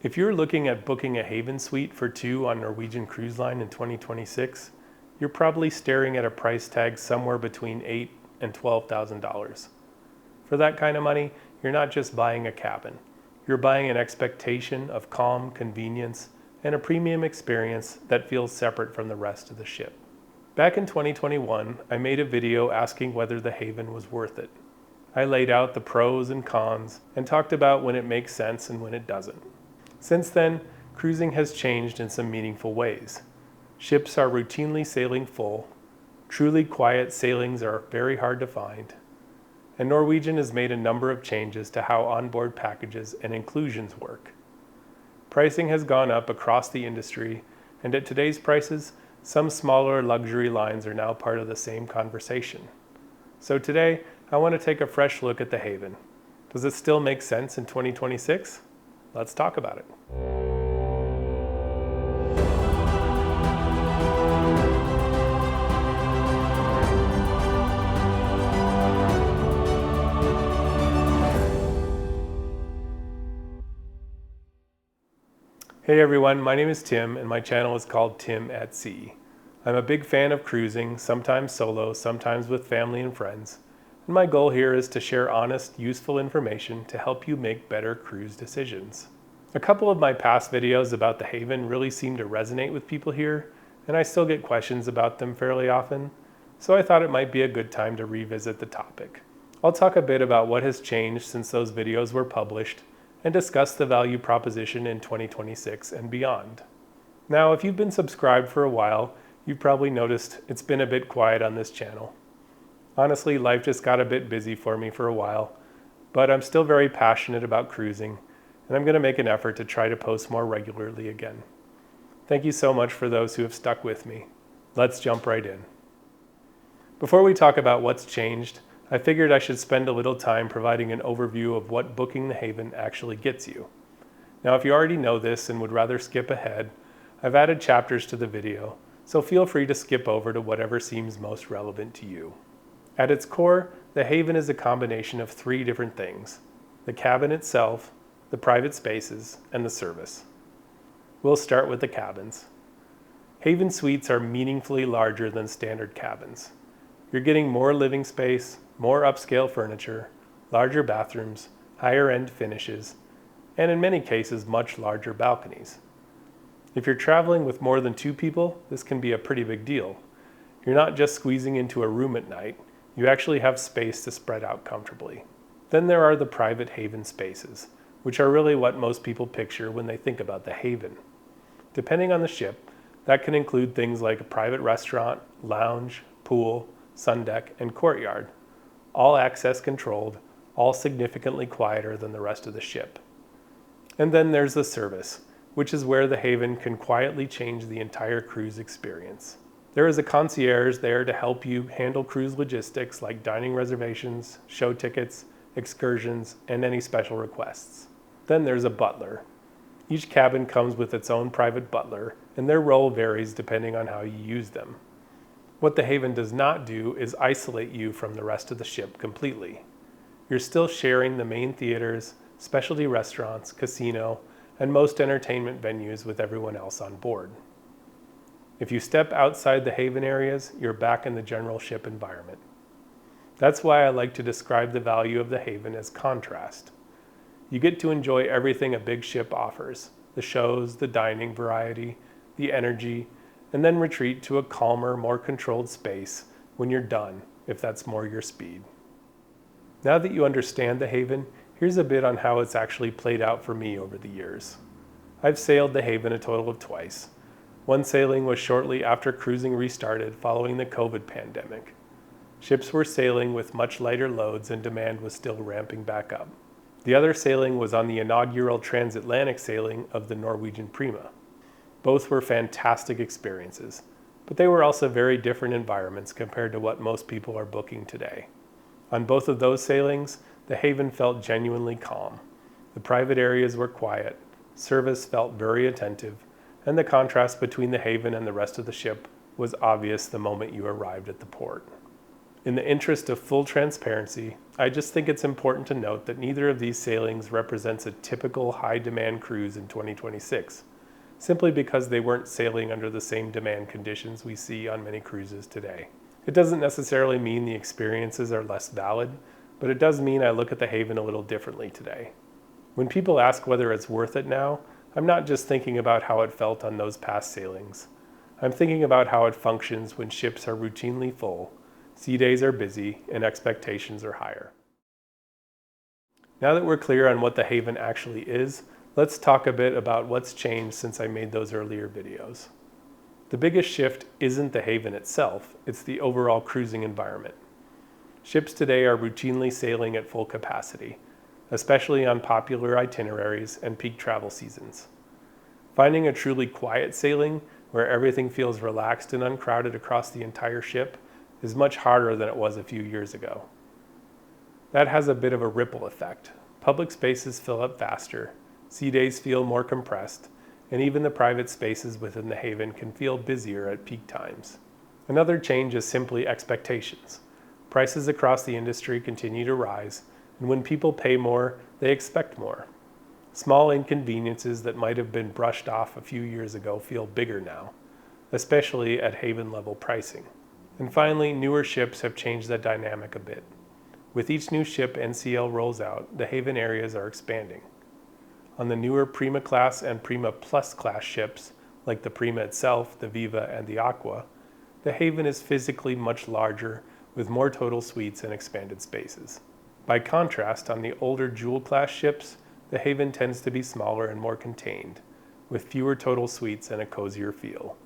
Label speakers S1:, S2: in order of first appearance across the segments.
S1: If you're looking at booking a Haven suite for two on Norwegian Cruise Line in 2026, you're probably staring at a price tag somewhere between $8,000 and $12,000. For that kind of money, you're not just buying a cabin. You're buying an expectation of calm, convenience, and a premium experience that feels separate from the rest of the ship. Back in 2021, I made a video asking whether the Haven was worth it. I laid out the pros and cons and talked about when it makes sense and when it doesn't. Since then, cruising has changed in some meaningful ways. Ships are routinely sailing full, truly quiet sailings are very hard to find, and Norwegian has made a number of changes to how onboard packages and inclusions work. Pricing has gone up across the industry, and at today's prices, some smaller luxury lines are now part of the same conversation. So today, I want to take a fresh look at the Haven. Does it still make sense in 2026? Let's talk about it. Hey everyone, my name is Tim and my channel is called Tim at Sea. I'm a big fan of cruising, sometimes solo, sometimes with family and friends. And my goal here is to share honest, useful information to help you make better cruise decisions. A couple of my past videos about the Haven really seem to resonate with people here, and I still get questions about them fairly often, so I thought it might be a good time to revisit the topic. I'll talk a bit about what has changed since those videos were published, and discuss the value proposition in 2026 and beyond. Now, if you've been subscribed for a while, you've probably noticed it's been a bit quiet on this channel. Honestly, life just got a bit busy for me for a while, but I'm still very passionate about cruising, and I'm going to make an effort to try to post more regularly again. Thank you so much for those who have stuck with me. Let's jump right in. Before we talk about what's changed, I figured I should spend a little time providing an overview of what booking the Haven actually gets you. Now, if you already know this and would rather skip ahead, I've added chapters to the video, so feel free to skip over to whatever seems most relevant to you. At its core, the Haven is a combination of three different things: the cabin itself, the private spaces, and the service. We'll start with the cabins. Haven suites are meaningfully larger than standard cabins. You're getting more living space, more upscale furniture, larger bathrooms, higher-end finishes, and in many cases, much larger balconies. If you're traveling with more than two people, this can be a pretty big deal. You're not just squeezing into a room at night, you actually have space to spread out comfortably. Then there are the private Haven spaces, which are really what most people picture when they think about the Haven. Depending on the ship, that can include things like a private restaurant, lounge, pool, sun deck, and courtyard, all access controlled, all significantly quieter than the rest of the ship. And then there's the service, which is where the Haven can quietly change the entire cruise experience. There is a concierge there to help you handle cruise logistics like dining reservations, show tickets, excursions, and any special requests. Then there's a butler. Each cabin comes with its own private butler, and their role varies depending on how you use them. What the Haven does not do is isolate you from the rest of the ship completely. You're still sharing the main theaters, specialty restaurants, casino, and most entertainment venues with everyone else on board. If you step outside the Haven areas, you're back in the general ship environment. That's why I like to describe the value of the Haven as contrast. You get to enjoy everything a big ship offers: the shows, the dining variety, the energy, and then retreat to a calmer, more controlled space when you're done, if that's more your speed. Now that you understand the Haven, here's a bit on how it's actually played out for me over the years. I've sailed the Haven a total of twice. One sailing was shortly after cruising restarted following the COVID pandemic. Ships were sailing with much lighter loads and demand was still ramping back up. The other sailing was on the inaugural transatlantic sailing of the Norwegian Prima. Both were fantastic experiences, but they were also very different environments compared to what most people are booking today. On both of those sailings, the Haven felt genuinely calm. The private areas were quiet, service felt very attentive, and the contrast between the Haven and the rest of the ship was obvious the moment you arrived at the port. In the interest of full transparency, I just think it's important to note that neither of these sailings represents a typical high-demand cruise in 2026, simply because they weren't sailing under the same demand conditions we see on many cruises today. It doesn't necessarily mean the experiences are less valid, but it does mean I look at the Haven a little differently today. When people ask whether it's worth it now, I'm not just thinking about how it felt on those past sailings. I'm thinking about how it functions when ships are routinely full, sea days are busy, and expectations are higher. Now that we're clear on what the Haven actually is, let's talk a bit about what's changed since I made those earlier videos. The biggest shift isn't the Haven itself, it's the overall cruising environment. Ships today are routinely sailing at full capacity, especially on popular itineraries and peak travel seasons. Finding a truly quiet sailing, where everything feels relaxed and uncrowded across the entire ship, is much harder than it was a few years ago. That has a bit of a ripple effect. Public spaces fill up faster, sea days feel more compressed, and even the private spaces within the Haven can feel busier at peak times. Another change is simply expectations. Prices across the industry continue to rise, and when people pay more, they expect more. Small inconveniences that might have been brushed off a few years ago feel bigger now, especially at Haven level pricing. And finally, newer ships have changed that dynamic a bit. With each new ship NCL rolls out, the Haven areas are expanding. On the newer Prima class and Prima Plus class ships, like the Prima itself, the Viva, and the Aqua, the Haven is physically much larger with more total suites and expanded spaces. By contrast, on the older Jewel class ships, the Haven tends to be smaller and more contained, with fewer total suites and a cozier feel.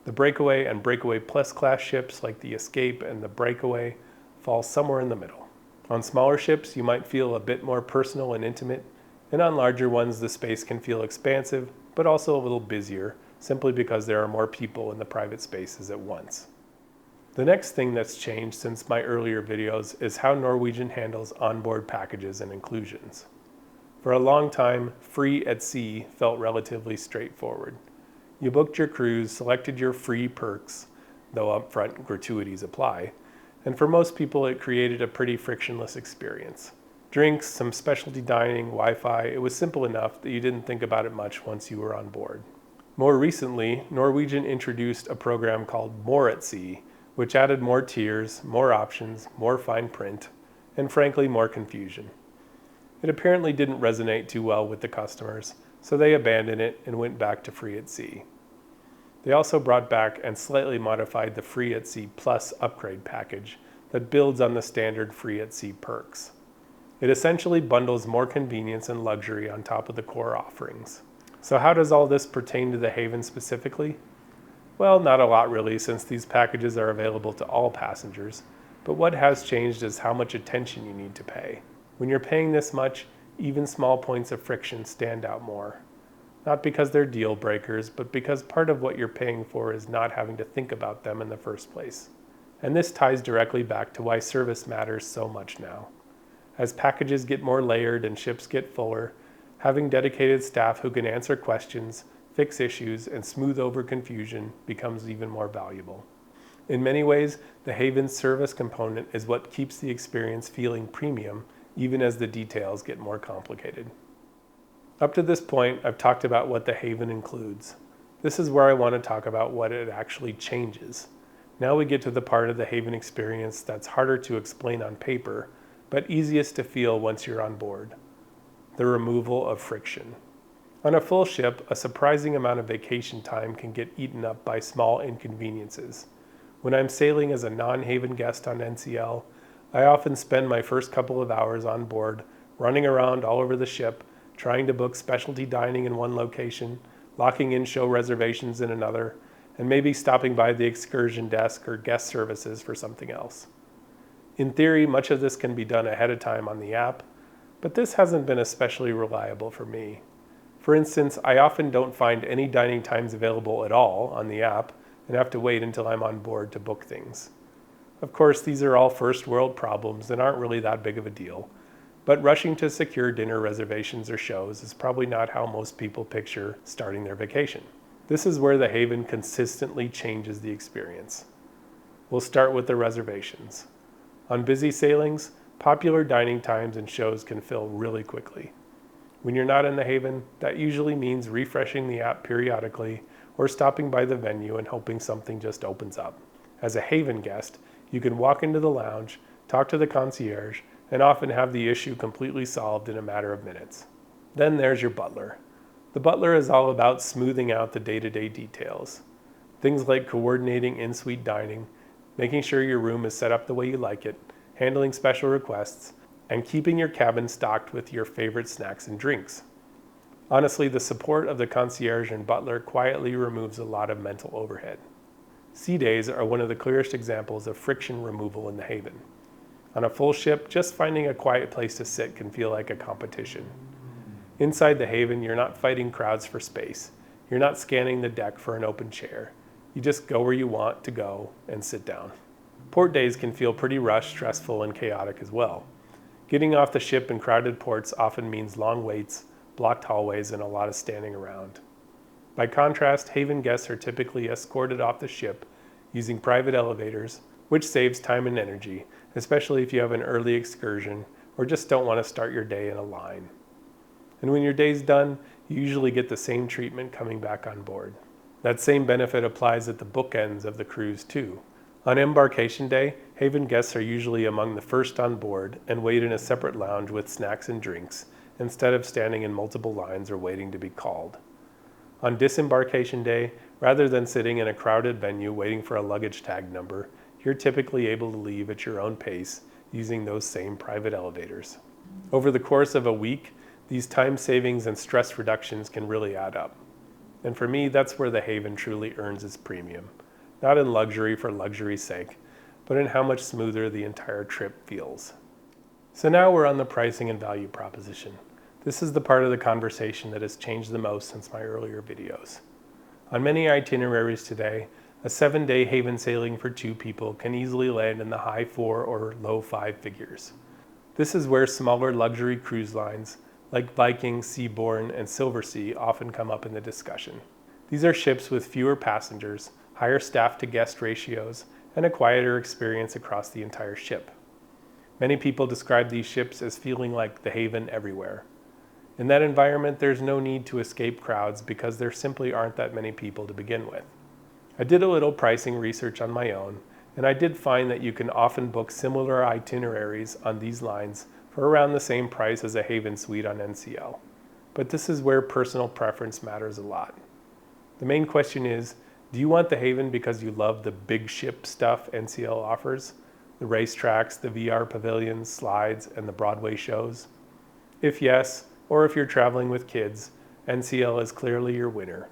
S1: The Breakaway and Breakaway Plus class ships like the Escape and the Breakaway fall somewhere in the middle. On smaller ships, you might feel a bit more personal and intimate, and on larger ones, the space can feel expansive, but also a little busier, simply because there are more people in the private spaces at once. The next thing that's changed since my earlier videos is how Norwegian handles onboard packages and inclusions. For a long time, free at sea felt relatively straightforward. You booked your cruise, selected your free perks, though upfront gratuities apply, and for most people it created a pretty frictionless experience. Drinks, some specialty dining, Wi-Fi, it was simple enough that you didn't think about it much once you were on board. More recently, Norwegian introduced a program called More at Sea, which added more tiers, more options, more fine print, and frankly more confusion. It apparently didn't resonate too well with the customers, so they abandoned it and went back to free at sea. They also brought back and slightly modified the Free at Sea Plus upgrade package that builds on the standard Free at Sea perks. It essentially bundles more convenience and luxury on top of the core offerings. So how does all this pertain to the Haven specifically? Well, not a lot really, since these packages are available to all passengers, but what has changed is how much attention you need to pay. When you're paying this much, even small points of friction stand out more. Not because they're deal breakers, but because part of what you're paying for is not having to think about them in the first place. And this ties directly back to why service matters so much now. As packages get more layered and ships get fuller, having dedicated staff who can answer questions, fix issues, and smooth over confusion becomes even more valuable. In many ways, the Haven's service component is what keeps the experience feeling premium, even as the details get more complicated. Up to this point, I've talked about what the Haven includes. This is where I want to talk about what it actually changes. Now we get to the part of the Haven experience that's harder to explain on paper, but easiest to feel once you're on board: the removal of friction. On a full ship, a surprising amount of vacation time can get eaten up by small inconveniences. When I'm sailing as a non-Haven guest on NCL, I often spend my first couple of hours on board running around all over the ship, trying to book specialty dining in one location, locking in show reservations in another, and maybe stopping by the excursion desk or guest services for something else. In theory, much of this can be done ahead of time on the app, but this hasn't been especially reliable for me. For instance, I often don't find any dining times available at all on the app and have to wait until I'm on board to book things. Of course, these are all first world problems and aren't really that big of a deal, but rushing to secure dinner reservations or shows is probably not how most people picture starting their vacation. This is where the Haven consistently changes the experience. We'll start with the reservations. On busy sailings, popular dining times and shows can fill really quickly. When you're not in the Haven, that usually means refreshing the app periodically or stopping by the venue and hoping something just opens up. As a Haven guest, you can walk into the lounge, talk to the concierge, and often have the issue completely solved in a matter of minutes. Then there's your butler. The butler is all about smoothing out the day-to-day details. Things like coordinating in-suite dining, making sure your room is set up the way you like it, handling special requests, and keeping your cabin stocked with your favorite snacks and drinks. Honestly, the support of the concierge and butler quietly removes a lot of mental overhead. Sea days are one of the clearest examples of friction removal in the Haven. On a full ship, just finding a quiet place to sit can feel like a competition. Inside the Haven, you're not fighting crowds for space. You're not scanning the deck for an open chair. You just go where you want to go and sit down. Port days can feel pretty rushed, stressful, and chaotic as well. Getting off the ship in crowded ports often means long waits, blocked hallways, and a lot of standing around. By contrast, Haven guests are typically escorted off the ship using private elevators, which saves time and energy, especially if you have an early excursion or just don't want to start your day in a line. And when your day's done, you usually get the same treatment coming back on board. That same benefit applies at the bookends of the cruise too. On embarkation day, Haven guests are usually among the first on board and wait in a separate lounge with snacks and drinks, instead of standing in multiple lines or waiting to be called. On disembarkation day, rather than sitting in a crowded venue waiting for a luggage tag number, you're typically able to leave at your own pace using those same private elevators. Over the course of a week, these time savings and stress reductions can really add up. And for me, that's where the Haven truly earns its premium. Not in luxury for luxury's sake, but in how much smoother the entire trip feels. So now we're on the pricing and value proposition. This is the part of the conversation that has changed the most since my earlier videos. On many itineraries today, a 7-day Haven sailing for 2 people can easily land in the high 4 or low 5 figures. This is where smaller luxury cruise lines like Viking, Seabourn, and Silversea often come up in the discussion. These are ships with fewer passengers, higher staff-to-guest ratios, and a quieter experience across the entire ship. Many people describe these ships as feeling like the Haven everywhere. In that environment, there's no need to escape crowds because there simply aren't that many people to begin with. I did a little pricing research on my own, and I did find that you can often book similar itineraries on these lines for around the same price as a Haven suite on NCL. But this is where personal preference matters a lot. The main question is, do you want the Haven because you love the big ship stuff NCL offers? The racetracks, the VR pavilions, slides, and the Broadway shows? If yes, or if you're traveling with kids, NCL is clearly your winner.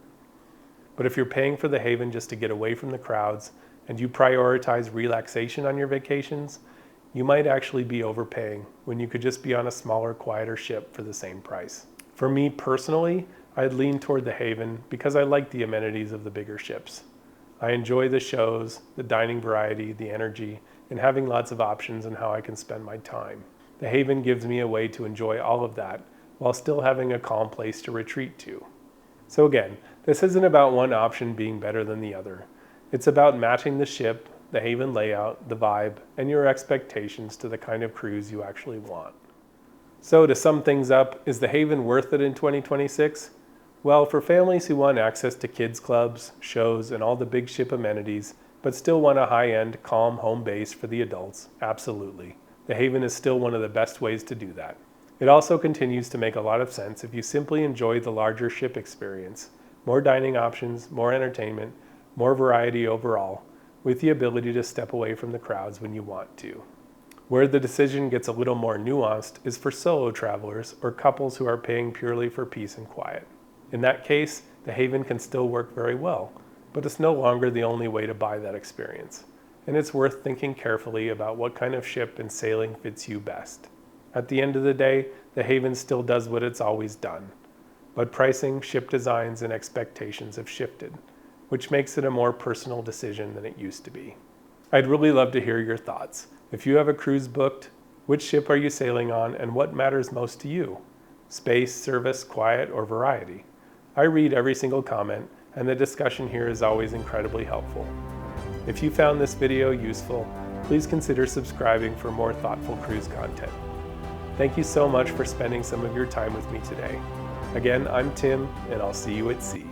S1: But if you're paying for the Haven just to get away from the crowds and you prioritize relaxation on your vacations, you might actually be overpaying when you could just be on a smaller, quieter ship for the same price. For me personally, I'd lean toward the Haven because I like the amenities of the bigger ships. I enjoy the shows, the dining variety, the energy, and having lots of options in how I can spend my time. The Haven gives me a way to enjoy all of that while still having a calm place to retreat to. So again, this isn't about one option being better than the other. It's about matching the ship, the Haven layout, the vibe, and your expectations to the kind of cruise you actually want. So to sum things up, is the Haven worth it in 2026? Well, for families who want access to kids clubs, shows, and all the big ship amenities, but still want a high-end, calm home base for the adults, absolutely. The Haven is still one of the best ways to do that. It also continues to make a lot of sense if you simply enjoy the larger ship experience. More dining options, more entertainment, more variety overall, with the ability to step away from the crowds when you want to. Where the decision gets a little more nuanced is for solo travelers or couples who are paying purely for peace and quiet. In that case, the Haven can still work very well, but it's no longer the only way to buy that experience. And it's worth thinking carefully about what kind of ship and sailing fits you best. At the end of the day, the Haven still does what it's always done. But pricing, ship designs, and expectations have shifted, which makes it a more personal decision than it used to be. I'd really love to hear your thoughts. If you have a cruise booked, which ship are you sailing on and what matters most to you? Space, service, quiet, or variety? I read every single comment, and the discussion here is always incredibly helpful. If you found this video useful, please consider subscribing for more thoughtful cruise content. Thank you so much for spending some of your time with me today. Again, I'm Tim, and I'll see you at sea.